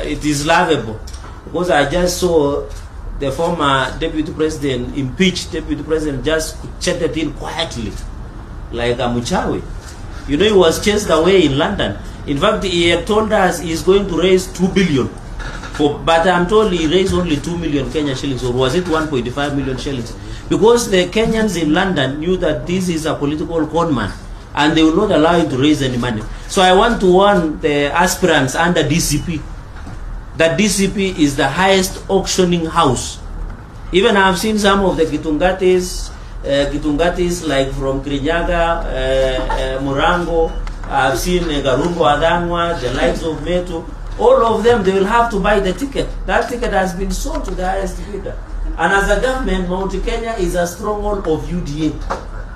it is laughable because I just saw the former deputy president, impeached deputy president, just chatted in quietly like a muchawi. You know, he was chased away in London. In fact, he had told us he's going to raise 2 billion. But I'm told he raised only 2 million Kenya shillings, or was it 1.5 million shillings? Because the Kenyans in London knew that this is a political conman, and they will not allow him to raise any money. So I want to warn the aspirants under DCP that DCP is the highest auctioning house. Even I've seen some of the Gitungatis like from Kirinyaga, Murango, I've seen Garungo Adangwa, the likes of Meto. All of them, they will have to buy the ticket. That ticket has been sold to the highest bidder. And as a government, Mount Kenya is a stronghold of UDA.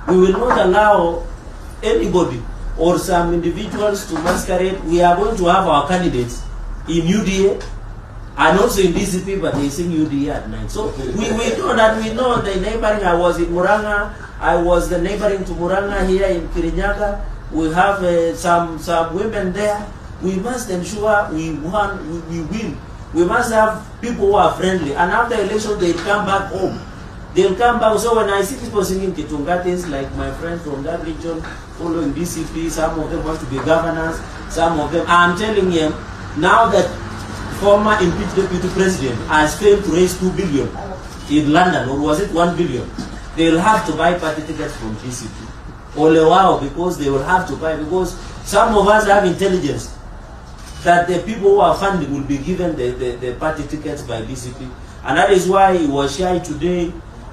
We will not allow anybody or some individuals to masquerade. We are going to have our candidates in UDA and also in DCP, but they sing UDA at night. So we know that, we know the neighboring. I was in Muranga. I was the neighboring to Muranga here in Kirinyaga. We have some women there. We must ensure we win. We must have people who are friendly. And after election, they'll come back home. They'll come back. So when I see people singing Kitungatis, like my friends from that region, following DCP, some of them want to be governors, some of them, I'm telling you, now that former impeached deputy president has failed to raise 2 billion in London, or was it 1 billion, they'll have to buy party tickets from DCP. Ole wow, because they will have to buy, because some of us have intelligence that the people who are funding will be given the party tickets by DCP. And that is why he was shy today.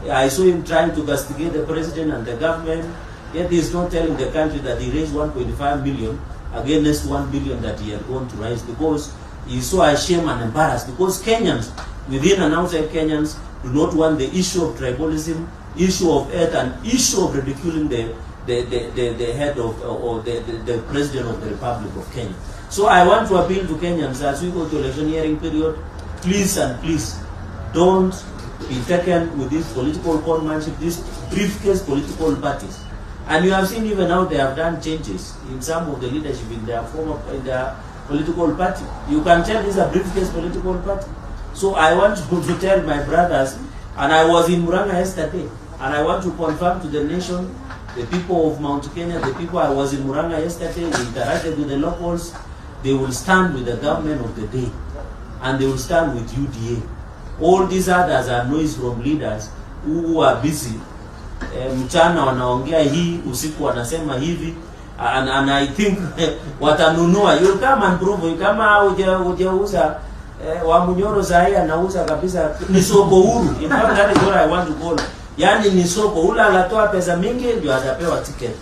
I saw him trying to castigate the president and the government, yet he's not telling the country that he raised 1.5 million against 1 billion that he had gone to raise, because he's so ashamed and embarrassed, because Kenyans, within and outside Kenyans, do not want the issue of tribalism, issue of earth, and issue of ridiculing the head of, or the president of the Republic of Kenya. So I want to appeal to Kenyans as we go to electioneering period, please and please, don't be taken with this political conmanship, these briefcase political parties. And you have seen even now they have done changes in some of the leadership in their political party. You can tell this is a briefcase political party. So I want to tell my brothers, and I was in Muranga yesterday, and I want to confirm to the nation, the people of Mount Kenya, the people, I was in Muranga yesterday, we interacted with the locals. They will stand with the government of the day, and they will stand with UDA. All these others are noise from leaders who are busy. Mchana wanaongea hii, usiku wanasema hivi, and I think watanunua. You'll come and prove. Kama hujauza Wamunyoro sahi anauza kabisa, ni soko huru. In fact, that is what I want to call. Yani ni soko, ula anatoa pesa mingi ndio atapewa ticket.